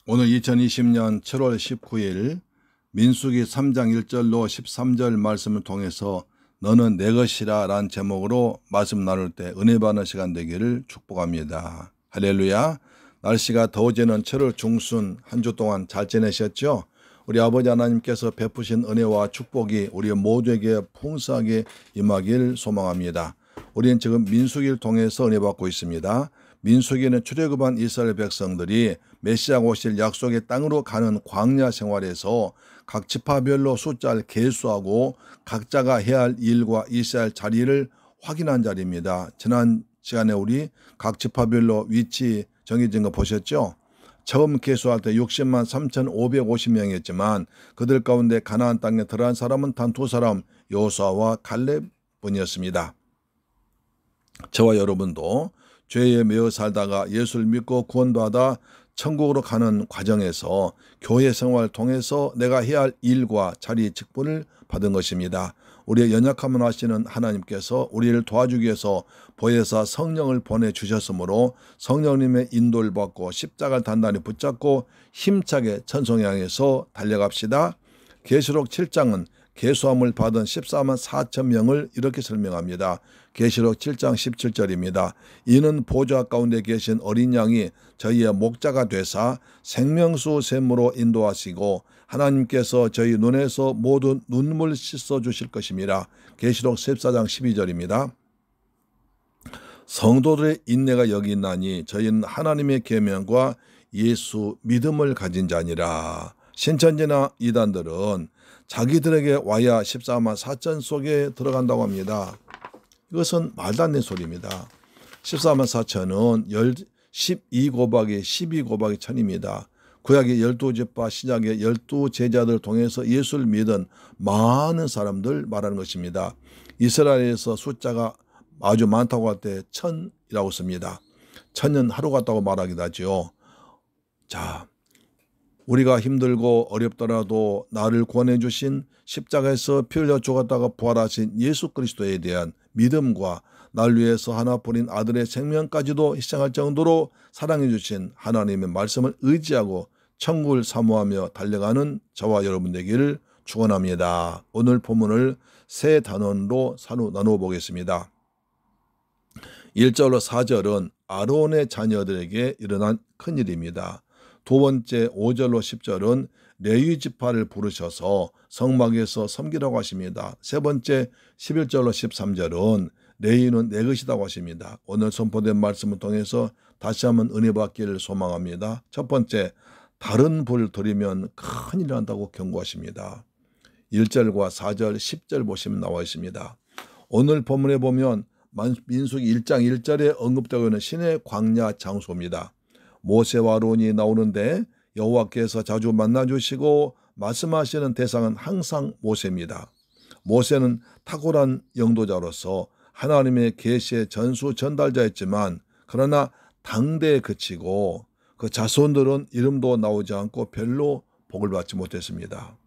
오늘 2020년 7월 19일 민수기 3장 1절로 13절 말씀을 통해서 너는 내 것이라 라는 제목으로 말씀 나눌 때 은혜 받는 시간 되기를 축복합니다. 할렐루야. 날씨가 더워지는 7월 중순 한 주 동안 잘 지내셨죠? 우리 아버지 하나님께서 베푸신 은혜와 축복이 우리 모두에게 풍성하게 임하길 소망합니다. 우리는 지금 민수기를 통해서 은혜 받고 있습니다. 민수기는 출애굽한 이스라엘 백성들이 메시아가 오실 약속의 땅으로 가는 광야 생활에서 각 지파별로 숫자를 계수하고 각자가 해야 할 일과 있어야 할 자리를 확인한 자리입니다. 지난 시간에 우리 각 지파별로 위치 정해진 거 보셨죠? 처음 계수할 때 60만 3,550명이었지만 그들 가운데 가나안 땅에 들어간 사람은 단 두 사람, 여호수아와 갈렙뿐이었습니다. 저와 여러분도 죄에 매여 살다가 예수를 믿고 구원받아 천국으로 가는 과정에서 교회 생활을 통해서 내가 해야 할 일과 자리 직분을 받은 것입니다. 우리의 연약함을 아시는 하나님께서 우리를 도와주기 위해서 보혜사 성령을 보내주셨으므로 성령님의 인도를 받고 십자가를 단단히 붙잡고 힘차게 천성에 향해서 달려갑시다. 계시록 7장은 계수함을 받은 14만 4천 명을 이렇게 설명합니다. 계시록 7장 17절입니다. 이는 보좌 가운데 계신 어린 양이 저희의 목자가 되사 생명수 샘으로 인도하시고 하나님께서 저희 눈에서 모든 눈물 씻어 주실 것입니다. 계시록 14장 12절입니다. 성도들의 인내가 여기 있나니 저희는 하나님의 계명과 예수 믿음을 가진 자니라. 신천지나 이단들은 자기들에게 와야 14만 4천 속에 들어간다고 합니다. 이것은 말도 안 되는 소리입니다. 14만 4천은 12 곱하기 12 곱하기 1000입니다. 구약의 12지파 신약의 12제자들을 통해서 예수를 믿은 많은 사람들 말하는 것입니다. 이스라엘에서 숫자가 아주 많다고 할 때 1000이라고 씁니다. 1000년 하루 같다고 말하기도 하죠. 자, 우리가 힘들고 어렵더라도 나를 구원해 주신 십자가에서 피 흘려 죽었다가 부활하신 예수 그리스도에 대한 믿음과 날 위해서 하나 뿌린 아들의 생명까지도 희생할 정도로 사랑해 주신 하나님의 말씀을 의지하고 천국을 사모하며 달려가는 저와 여러분 되기를 축원합니다. 오늘 본문을 세 단원으로 나누어 보겠습니다. 1절로 4절은 아론의 자녀들에게 일어난 큰일입니다. 두 번째 5절로 10절은 레위 지파를 부르셔서 성막에서 섬기라고 하십니다. 세 번째 11절로 13절은 레위는 내 것이라고 하십니다. 오늘 선포된 말씀을 통해서 다시 한번 은혜 받기를 소망합니다. 첫 번째, 다른 불 들이면 큰일 난다고 경고하십니다. 1절과 4절, 10절 보시면 나와 있습니다. 오늘 본문에 보면 민수기 1장 1절에 언급되고 있는 신의 광야 장소입니다. 모세와 아론이 나오는데 여호와께서 자주 만나주시고 말씀하시는 대상은 항상 모세입니다. 모세는 탁월한 영도자로서 하나님의 계시의 전수 전달자였지만 그러나 당대에 그치고 그 자손들은 이름도 나오지 않고 별로 복을 받지 못했습니다.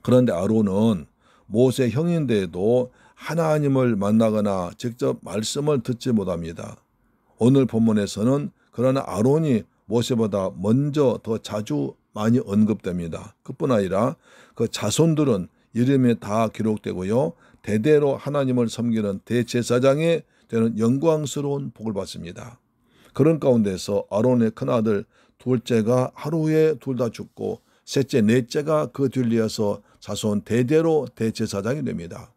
그런데 아론은 모세 형인데도 하나님을 만나거나 직접 말씀을 듣지 못합니다. 오늘 본문에서는 그러나 아론이 모세보다 먼저 더 자주 많이 언급됩니다. 그뿐 아니라 그 자손들은 이름에 다 기록되고요. 대대로 하나님을 섬기는 대제사장이 되는 영광스러운 복을 받습니다. 그런 가운데서 아론의 큰아들 둘째가 하루에 둘 다 죽고 셋째, 넷째가 그 뒤이어서 자손 대대로 대제사장이 됩니다.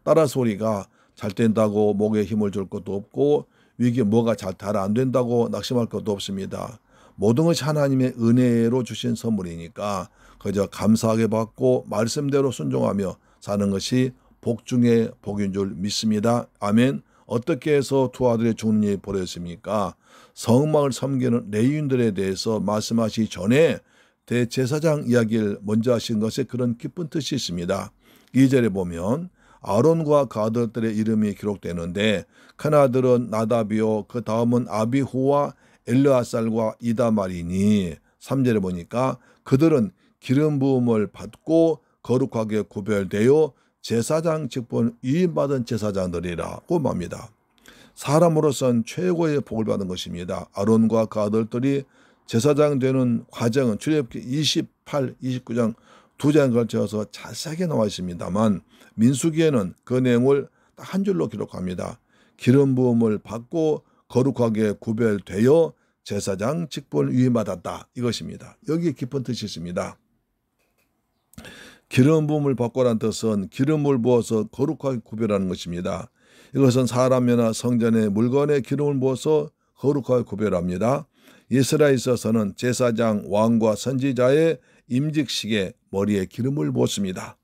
따라서 우리가 잘 된다고 목에 힘을 줄 것도 없고 위기에 뭐가 잘 안 된다고 낙심할 것도 없습니다. 모든 것이 하나님의 은혜로 주신 선물이니까 그저 감사하게 받고 말씀대로 순종하며 사는 것이 복 중에 복인 줄 믿습니다. 아멘. 어떻게 해서 두 아들의 죽는 일이 벌어졌습니까? 성막을 섬기는 레위인들에 대해서 말씀하시기 전에 대제사장 이야기를 먼저 하신 것에 그런 깊은 뜻이 있습니다. 2절에 보면 아론과 그 아들들의 이름이 기록되는데 큰아들은 나답이요 그 다음은 아비후와 엘르아살과 이다말이니 3절에 보니까 그들은 기름 부음을 받고 거룩하게 구별되어 제사장 직분 위임받은 제사장들이라고 말합니다. 사람으로선 최고의 복을 받은 것입니다. 아론과 그 아들들이 제사장 되는 과정은 출애굽기 28, 29장 두 장에 걸쳐서 자세하게 나와 있습니다만 민수기에는 그 내용을 딱 한 줄로 기록합니다. 기름 부음을 받고 거룩하게 구별되어 제사장 직분을 위임받았다. 이것입니다. 여기에 깊은 뜻이 있습니다. 기름 부음을 받고란 뜻은 기름을 부어서 거룩하게 구별하는 것입니다. 이것은 사람이나 성전의 물건에 기름을 부어서 거룩하게 구별합니다. 이스라엘에 있어서는 제사장, 왕과 선지자의 임직식에 머리에 기름을 부었습니다.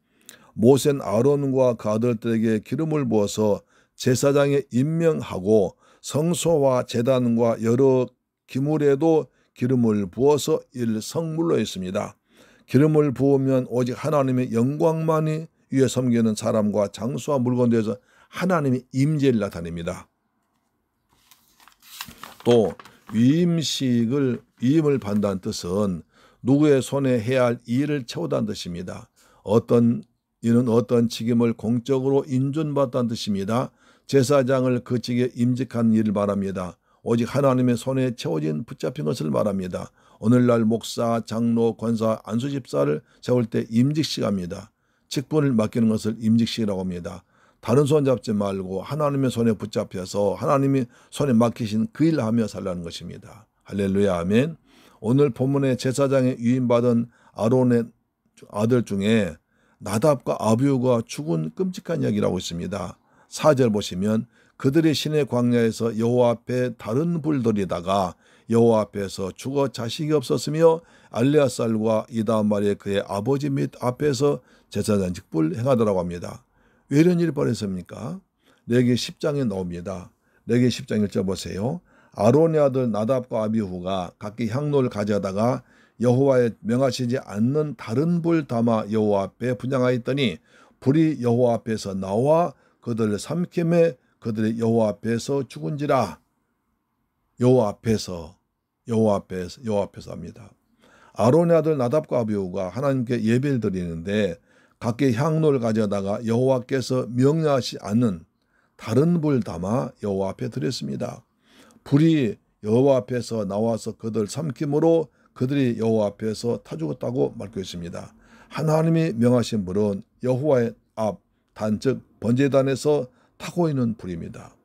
모세는 아론과 그 아들들에게 기름을 부어서 제사장에 임명하고 성소와 제단과 여러 기물에도 기름을 부어서 이를 성물로 했습니다. 기름을 부으면 오직 하나님의 영광만이 위에 섬기는 사람과 장소와 물건들에서 하나님의 임재를 나타냅니다. 또 위임을 받는다는 뜻은 누구의 손에 해야 할 일을 채우다는 뜻입니다. 이는 어떤 직임을 공적으로 인준받다는 뜻입니다. 제사장을 그 직에 임직한 일을 말합니다. 오직 하나님의 손에 채워진 붙잡힌 것을 말합니다. 오늘날 목사, 장로, 권사, 안수집사를 세울 때 임직식합니다. 직분을 맡기는 것을 임직식이라고 합니다. 다른 손 잡지 말고 하나님의 손에 붙잡혀서 하나님이 손에 맡기신 그 일을 하며 살라는 것입니다. 할렐루야, 아멘. 오늘 본문의 제사장에 위임받은 아론의 아들 중에 나답과 아비후가 죽은 끔찍한 이야기라고 있습니다. 4절 보시면 그들이 시내 광야에서 여호와 앞에 다른 불들이다가 여호와 앞에서 죽어 자식이 없었으며 알레아살과 이다말의 그의 아버지 및 앞에서 제사장 직분을 행하더라고 합니다. 왜 이런 일이 벌어졌습니까? 레위기 10장에 나옵니다. 레위기 10장 1절 보세요. 아론의 아들 나답과 아비후가 각기 향로를 가져다가 여호와의 명하시지 않는 다른 불 담아 여호와 앞에 분향하였더니 불이 여호와 앞에서 나와 그들을 삼킴에 그들이 여호와 앞에서 죽은지라. 여호와 앞에서 합니다. 아론의 아들 나답과 아비후가 하나님께 예배를 드리는데 각기 향로를 가져다가 여호와께서 명령하시 않는 다른 불 담아 여호와 앞에 드렸습니다. 불이 여호와 앞에서 나와서 그들 삼킴으로 그들이 여호와 앞에서 타 죽었다고 말하고 있습니다. 하나님이 명하신 불은 여호와의 앞 단즉 번제단에서 타고 있는 불입니다.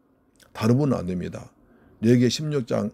다르면 안 됩니다. 레위기 16장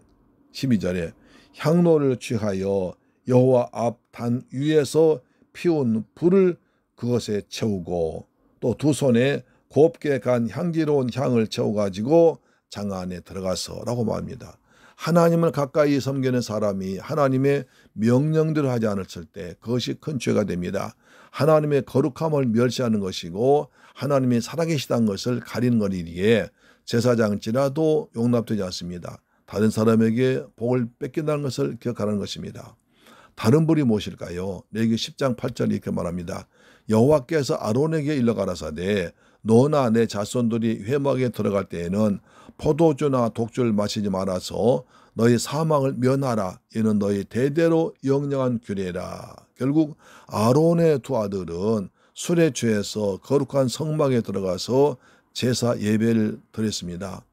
12절에 향로를 취하여 여호와 앞 단 위에서 피운 불을 그것에 채우고 또 두 손에 곱게 간 향기로운 향을 채워가지고 장 안에 들어가서라고 말합니다. 하나님을 가까이 섬기는 사람이 하나님의 명령대로 하지 않았을 때 그것이 큰 죄가 됩니다. 하나님의 거룩함을 멸시하는 것이고 하나님이 살아계시다는 것을 가리는 것이기에 제사장일지라도 용납되지 않습니다. 다른 사람에게 복을 뺏긴다는 것을 기억하라는 것입니다. 다른 불이 무엇일까요? 레위기 10장 8절 이렇게 말합니다. 여호와께서 아론에게 일러 가라사대 너나 내 자손들이 회막에 들어갈 때에는 포도주나 독주를 마시지 말아서 너희 사망을 면하라. 이는 너희 대대로 영영한 규례라. 결국 아론의 두 아들은 술에 취해서 거룩한 성막에 들어가서 제사 예배를 드렸습니다.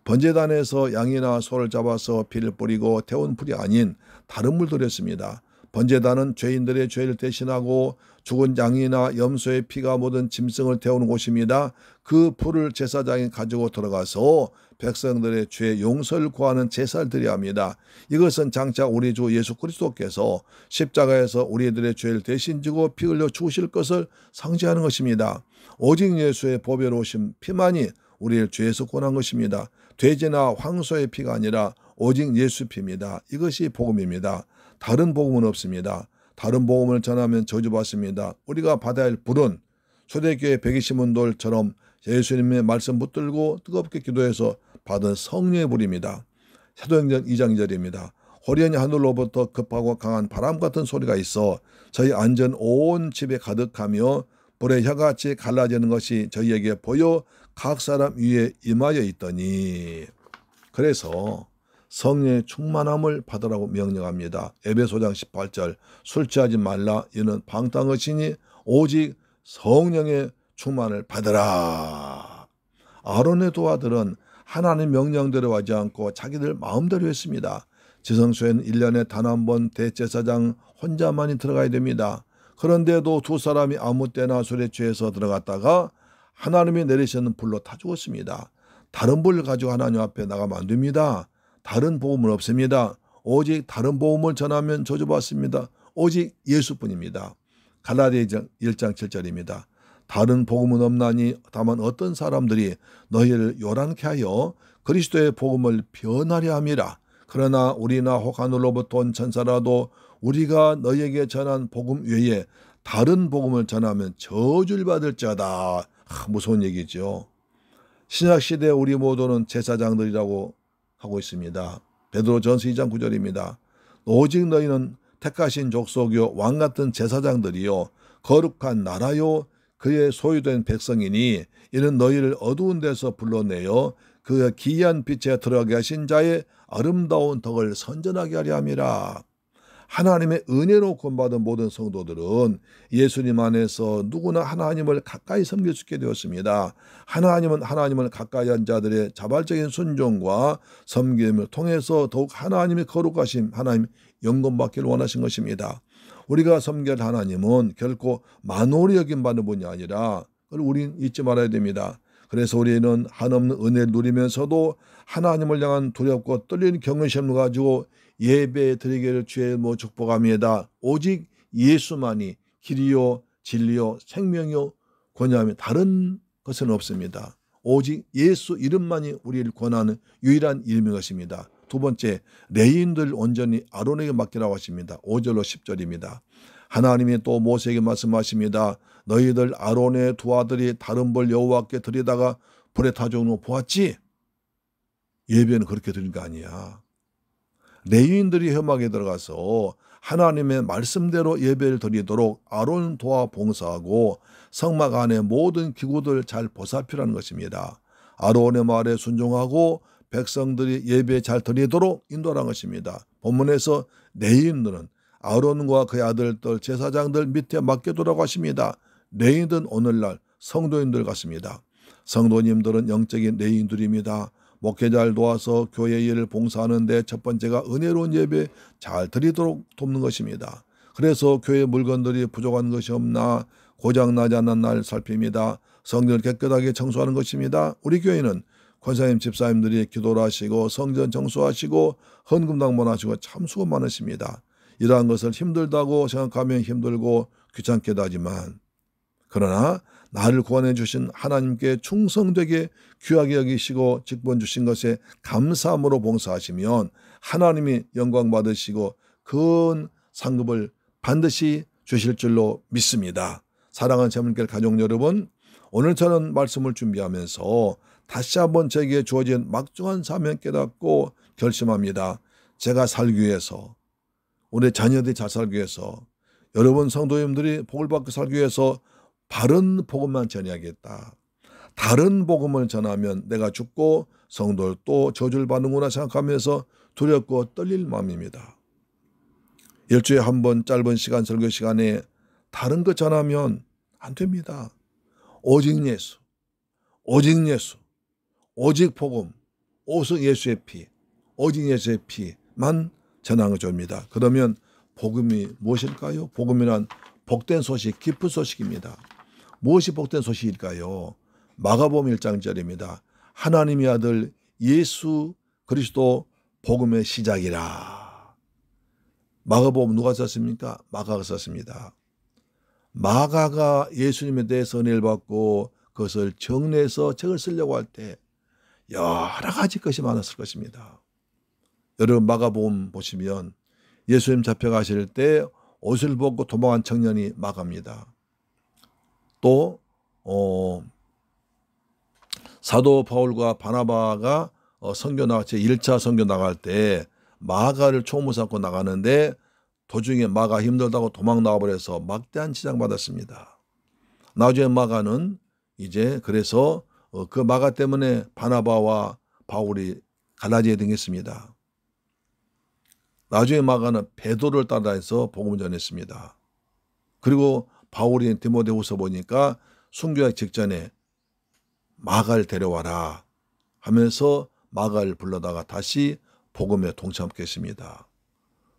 번제단에서 양이나 소를 잡아서 피를 뿌리고 태운 불이 아닌 다른 불 드렸습니다. 번제단은 죄인들의 죄를 대신하고 죽은 양이나 염소의 피가 묻은 짐승을 태우는 곳입니다. 그 불을 제사장이 가지고 들어가서 백성들의 죄 용서를 구하는 제사를 드려야 합니다. 이것은 장차 우리 주 예수 그리스도께서 십자가에서 우리들의 죄를 대신 지고 피 흘려 죽으실 것을 상징하는 것입니다. 오직 예수의 보배로우신 피만이 우리의 죄에서 구원한 것입니다. 돼지나 황소의 피가 아니라 오직 예수 피입니다. 이것이 복음입니다. 다른 복음은 없습니다. 다른 복음을 전하면 저주받습니다. 우리가 받아야 할 불은 초대교회 120문돌처럼 예수님의 말씀 붙들고 뜨겁게 기도해서 받은 성령의 불입니다. 사도행전 2장 2절입니다. 호련히 하늘로부터 급하고 강한 바람 같은 소리가 있어 저희 안전 온 집에 가득하며 불의 혀같이 갈라지는 것이 저희에게 보여 각 사람 위에 임하여 있더니. 그래서 성령의 충만함을 받으라고 명령합니다. 에베소장 18절 술 취하지 말라 이는 방탕한 것이니 오직 성령의 충만을 받으라. 아론의 두 아들은 하나님 명령대로 하지 않고 자기들 마음대로 했습니다. 지성소에는 1년에 단 한 번 대제사장 혼자만이 들어가야 됩니다. 그런데도 두 사람이 아무 때나 술에 취해서 들어갔다가 하나님이 내리시는 불로 타 죽었습니다. 다른 불을 가지고 하나님 앞에 나가면 안 됩니다. 다른 복음은 없습니다. 오직 다른 복음을 전하면 저주받습니다. 오직 예수뿐입니다. 갈라디아 1장 7절입니다. 다른 복음은 없나니 다만 어떤 사람들이 너희를 요란케 하여 그리스도의 복음을 변하려 함이라. 그러나 우리나 혹 하늘로부터 온 천사라도 우리가 너희에게 전한 복음 외에 다른 복음을 전하면 저주를 받을지어다. 무서운 얘기죠. 신약시대 우리 모두는 제사장들이라고 하고 있습니다. 베드로전서 2장 9절입니다. 오직 너희는 택하신 족속이요 왕같은 제사장들이요 거룩한 나라요 그의 소유된 백성이니 이는 너희를 어두운 데서 불러내어 그 기이한 빛에 들어가게 하신 자의 아름다운 덕을 선전하게 하려 함이라. 하나님의 은혜로 구원받은 모든 성도들은 예수님 안에서 누구나 하나님을 가까이 섬길 수 있게 되었습니다. 하나님은 하나님을 가까이 한 자들의 자발적인 순종과 섬김을 통해서 더욱 하나님의 거룩하심, 하나님 영광받기를 원하신 것입니다. 우리가 섬길 하나님은 결코 만홀히 여김받는 분이 아니라 그걸 우리는 잊지 말아야 됩니다. 그래서 우리는 한없는 은혜를 누리면서도 하나님을 향한 두렵고 떨리는 경외심을 가지고 예배 드리기를 주의 축복합니다. 오직 예수만이 길이요 진리요 생명이요 권하며 다른 것은 없습니다. 오직 예수 이름만이 우리를 권하는 유일한 이름인 것입니다. 두 번째, 레위인들 온전히 아론에게 맡기라고 하십니다. 5절로 10절입니다. 하나님이 또 모세에게 말씀하십니다. 너희들 아론의 두 아들이 다른 벌 여호와께 드리다가 불에 타 죽는 거 보았지? 예배는 그렇게 드린 거 아니야. 레위인들이 회막에 들어가서 하나님의 말씀대로 예배를 드리도록 아론 도와 봉사하고 성막 안의 모든 기구들 잘 보살피라는 것입니다. 아론의 말에 순종하고 백성들이 예배 잘 드리도록 인도하는 것입니다. 본문에서 레위인들은 아론과 그의 아들들 제사장들 밑에 맡겨두라고 하십니다. 레위인들은 오늘날 성도인들 같습니다. 성도님들은 영적인 레위인들입니다. 목회자를 도와서 교회 일을 봉사하는데 첫 번째가 은혜로운 예배 잘 드리도록 돕는 것입니다. 그래서 교회 물건들이 부족한 것이 없나 고장나지 않는 날 살핍니다. 성전을 깨끗하게 청소하는 것입니다. 우리 교회는 권사님 집사님들이 기도를 하시고 성전 청소하시고 헌금 당번하시고 참 수고 많으십니다. 이러한 것을 힘들다고 생각하면 힘들고 귀찮게도 하지만 그러나 나를 구원해 주신 하나님께 충성되게 귀하게 여기시고 직분 주신 것에 감사함으로 봉사하시면 하나님이 영광 받으시고 큰 상급을 반드시 주실 줄로 믿습니다. 사랑하는 재물길 가족 여러분, 오늘 저는 말씀을 준비하면서 다시 한번 제게 주어진 막중한 사명 깨닫고 결심합니다. 제가 살기 위해서, 우리 자녀들이 잘 살기 위해서, 여러분 성도님들이 복을 받고 살기 위해서 바른 복음만 전해야겠다. 다른 복음을 전하면 내가 죽고 성도를 또 저주를 받는구나 생각하면서 두렵고 떨릴 마음입니다. 일주일에 한 번 짧은 시간 설교 시간에 다른 것 전하면 안 됩니다. 오직 예수, 오직 예수, 오직 복음, 오직 예수의 피, 오직 예수의 피만 전하는 것입니다. 그러면 복음이 무엇일까요? 복음이란 복된 소식, 기쁜 소식입니다. 무엇이 복된 소식일까요? 마가복음 1장 1절입니다. 하나님의 아들 예수 그리스도 복음의 시작이라. 마가복음 누가 썼습니까? 마가가 썼습니다. 마가가 예수님에 대해서 은혜를 받고 그것을 정리해서 책을 쓰려고 할 때 여러 가지 것이 많았을 것입니다. 여러분 마가복음 보시면 예수님 잡혀가실 때 옷을 벗고 도망한 청년이 마가입니다. 또 사도 바울과 바나바가 선교 나갈 때 1차 선교 나갈 때 마가를 총무 삼고 나가는데 도중에 마가 힘들다고 도망 나와버려서 막대한 지장받았습니다. 나중에 마가는 이제 그래서 그 마가 때문에 바나바와 바울이 갈라디아에 등했습니다. 나중에 마가는 베드로를 따라해서 복음을 전했습니다. 그리고 바울이 디모데후서 보니까 순교하기 직전에 마가를 데려와라 하면서 마가를 불러다가 다시 복음에 동참했습니다.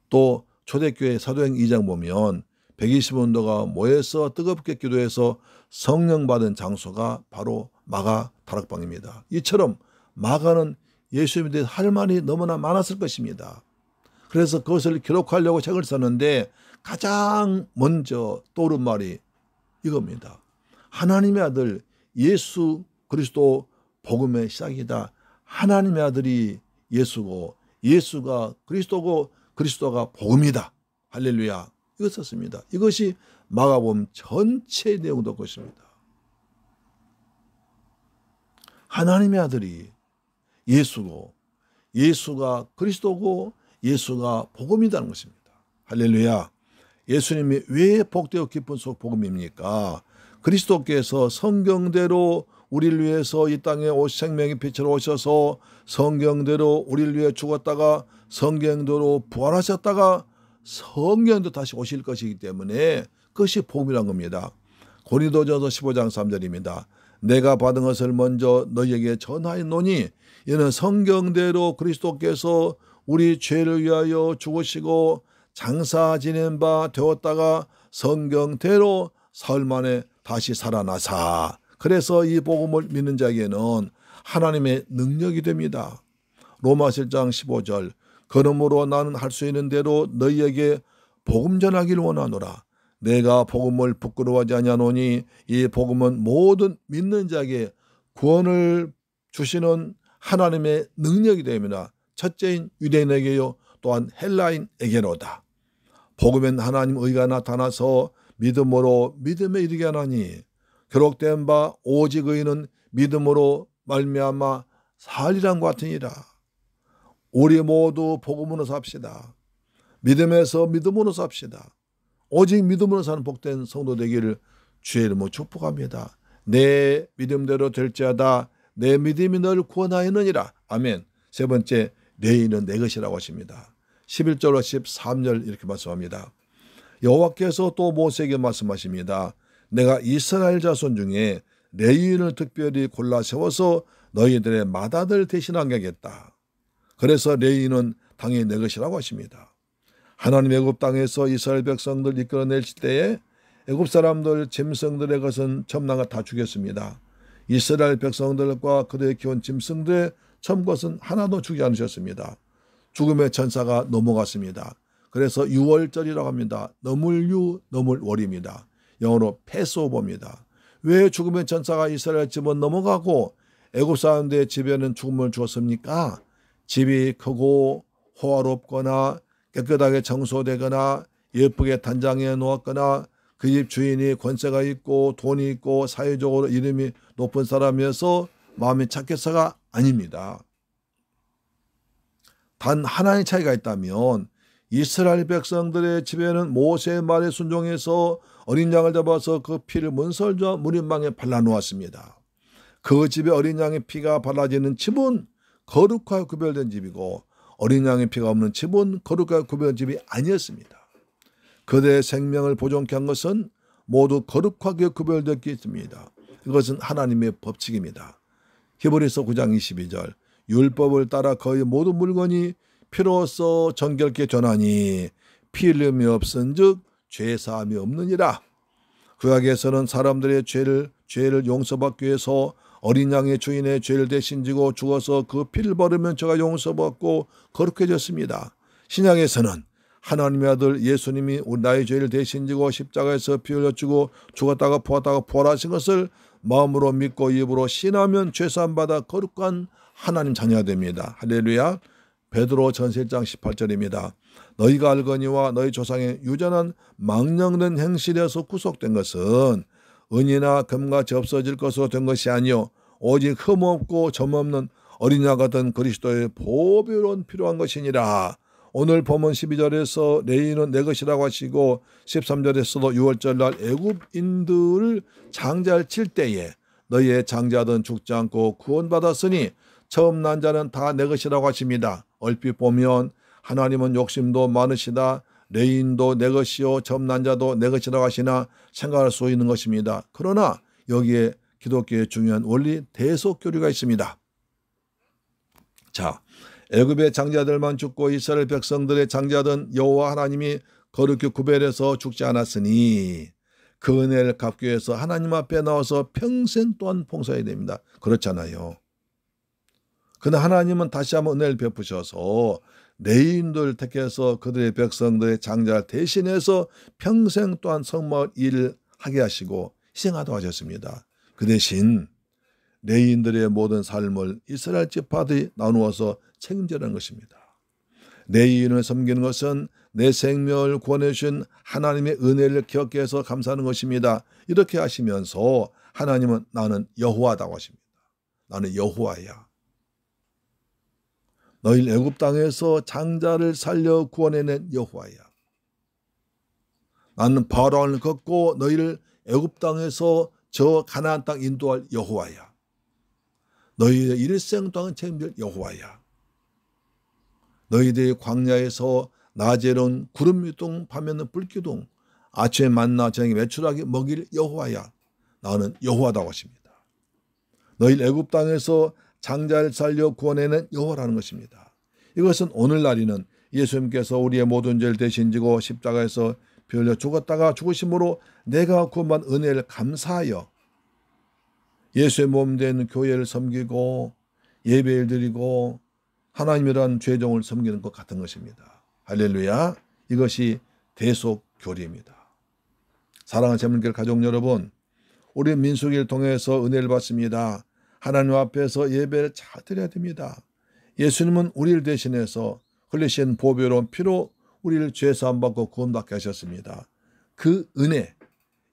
또 초대교회 사도행 2장 보면 120원도가 모여서 뜨겁게 기도해서 성령 받은 장소가 바로 마가 다락방입니다. 이처럼 마가는 예수님에 대해 할 말이 너무나 많았을 것입니다. 그래서 그것을 기록하려고 책을 썼는데 가장 먼저 떠오른 말이 이겁니다. 하나님의 아들 예수 그리스도 복음의 시작이다. 하나님의 아들이 예수고 예수가 그리스도고 그리스도가 복음이다. 할렐루야. 이거 썼습니다. 이것이 마가복음 전체의 내용도 것입니다. 하나님의 아들이 예수고 예수가 그리스도고 예수가 복음이라는 것입니다. 할렐루야. 예수님이 왜 복되고 기쁜 복음입니까? 그리스도께서 성경대로 우리를 위해서 이 땅에 생명의 빛으로 오셔서 성경대로 우리를 위해 죽었다가 성경대로 부활하셨다가 성경도 다시 오실 것이기 때문에 그것이 복음이란 겁니다. 고린도전서 15장 3절입니다. 내가 받은 것을 먼저 너희에게 전하였노니 이는 성경대로 그리스도께서 우리 죄를 위하여 죽으시고 장사 지낸 바 되었다가 성경대로 사흘 만에 다시 살아나사. 그래서 이 복음을 믿는 자에게는 하나님의 능력이 됩니다. 로마서 1장 15절 그러므로 나는 할 수 있는 대로 너희에게 복음 전하기를 원하노라. 내가 복음을 부끄러워하지 아니하노니 이 복음은 모든 믿는 자에게 구원을 주시는 하나님의 능력이 됩니다. 첫째인 유대인에게요 또한 헬라인에게로다. 복음엔 하나님 의가 나타나서 믿음으로 믿음에 이르게 하나니 기록된 바 오직 의인은 믿음으로 말미암아 살리란 같으니라. 우리 모두 복음으로 삽시다. 믿음에서 믿음으로 삽시다. 오직 믿음으로 사는 복된 성도 되기를 주의 이름으로 축복합니다. 내 믿음대로 될지어다. 내 믿음이 너를 구원하였느니라. 아멘. 세 번째, 내 의는 내 것이라고 하십니다. 11절로 13절 이렇게 말씀합니다. 여호와께서 또 모세에게 말씀하십니다. 내가 이스라엘 자손 중에 레위인을 특별히 골라 세워서 너희들의 맏아들 대신하게 하겠다. 그래서 레위인은 당연히 내 것이라고 하십니다. 하나님 애굽 땅에서 이스라엘 백성들 이끌어낼 때에 애굽 사람들 짐승들의 것은 첨나가 다 죽였습니다. 이스라엘 백성들과 그들의 키운 짐승들의 첨것은 하나도 죽지 않으셨습니다. 죽음의 천사가 넘어갔습니다. 그래서 유월절이라고 합니다. 너물유 너물월입니다. 영어로 패스오버입니다. 왜 죽음의 천사가 이스라엘 집은 넘어가고 애굽 사람들의 집에는 죽음을 주었습니까? 집이 크고 호화롭거나 깨끗하게 청소되거나 예쁘게 단장해 놓았거나 그 집 주인이 권세가 있고 돈이 있고 사회적으로 이름이 높은 사람이어서 마음이 착해서가 아닙니다. 단 하나의 차이가 있다면 이스라엘 백성들의 집에는 모세의 말에 순종해서 어린 양을 잡아서 그 피를 문설주와 무림방에 발라놓았습니다. 그 집에 어린 양의 피가 발라지는 집은 거룩하여 구별된 집이고 어린 양의 피가 없는 집은 거룩하여 구별된 집이 아니었습니다. 그들의 생명을 보존케 한 것은 모두 거룩하게 구별되었기 때문입니다. 이것은 하나님의 법칙입니다. 히브리서 9장 22절 율법을 따라 거의 모든 물건이 피로써 정결케 전하니 피 흘림이 없은즉 죄사함이 없느니라. 구약에서는 사람들의 죄를 용서받기 위해서 어린 양의 주인의 죄를 대신 지고 죽어서 그 피를 버리면 저가 용서받고 거룩해졌습니다. 신약에서는 하나님의 아들 예수님이 나의 죄를 대신 지고 십자가에서 피 흘려 주고 죽었다가 부활하신 것을 마음으로 믿고 입으로 신하면 죄사함 받아 거룩한 하나님 자녀가 됩니다. 할렐루야. 베드로 전서 1장 18절입니다. 너희가 알거니와 너희 조상의 유전한 망령된 행실에서 구속된 것은 은이나 금같이 없어질 것으로 된 것이 아니요 오직 흠없고 점없는 어린 양 같은 그리스도의 보배로운 필요한 것이니라. 오늘 본문 12절에서 레위인은 내 것이라고 하시고 13절에서도 6월절날 애굽인들을 장자를 칠 때에 너희의 장자든 죽지 않고 구원받았으니 처음 난 자는 다 내 것이라고 하십니다. 얼핏 보면 하나님은 욕심도 많으시다. 레위인도 내 것이요 처음 난 자도 내 것이라고 하시나 생각할 수 있는 것입니다. 그러나 여기에 기독교의 중요한 원리 대속교리가 있습니다. 자, 애굽의 장자들만 죽고 이스라엘 백성들의 장자든 여호와 하나님이 거룩히 구별해서 죽지 않았으니 그 은혜를 갚기 위해서 하나님 앞에 나와서 평생 또한 봉사해야 됩니다. 그렇잖아요. 그러나 하나님은 다시 한번 은혜를 베푸셔서 레위인들 택해서 그들의 백성들의 장자를 대신해서 평생 또한 성막 일을 하게 하시고 희생하도록 하셨습니다. 그 대신 레위인들의 모든 삶을 이스라엘 지파들이 나누어서 책임지라는 것입니다. 레위인을 섬기는 것은 내 생명을 구원해 주신 하나님의 은혜를 기억해서 감사하는 것입니다. 이렇게 하시면서 하나님은 나는 여호와다고 하십니다. 나는 여호와야. 너희 애굽 땅에서 장자를 살려 구원해낸 여호와야. 나는 바로를 걷고 너희를 애굽 땅에서 저 가나안 땅 인도할 여호와야. 너희의 일생 동안 책임질 여호와야. 너희들의 광야에서 낮에는 구름 기둥, 밤에는 불 기둥, 아침에 만나 저녁에 메추라기 먹일 여호와야. 나는 여호와다고 하십니다. 너희 애굽 땅에서 장자를 살려 구원해낸 여호와라는 것입니다. 이것은 오늘날에는 예수님께서 우리의 모든 죄를 대신 지고 십자가에서 피 흘려 죽었다가 죽으심으로 내가 구원받은 은혜를 감사하여 예수의 몸 된 교회를 섬기고 예배를 드리고 하나님이란 죄종을 섬기는 것 같은 것입니다. 할렐루야. 이것이 대속교리입니다. 사랑하는 재물교회 가족 여러분, 우리 민수기를 통해서 은혜를 받습니다. 하나님 앞에서 예배를 잘 드려야 됩니다. 예수님은 우리를 대신해서 흘리신 보배로운 피로 우리를 죄사함 받고 구원받게 하셨습니다. 그 은혜,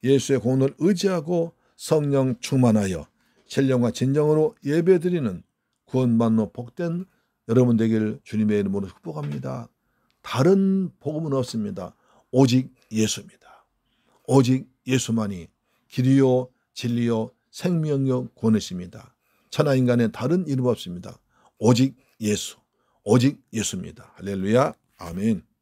예수의 공로를 의지하고 성령 충만하여 신령과 진정으로 예배드리는 구원받는 복된 여러분 되기를 주님의 이름으로 축복합니다. 다른 복음은 없습니다. 오직 예수입니다. 오직 예수만이 길이요 진리요 생명요 구원이십니다. 천하인간의 다른 이름 없습니다. 오직 예수, 오직 예수입니다. 할렐루야, 아멘.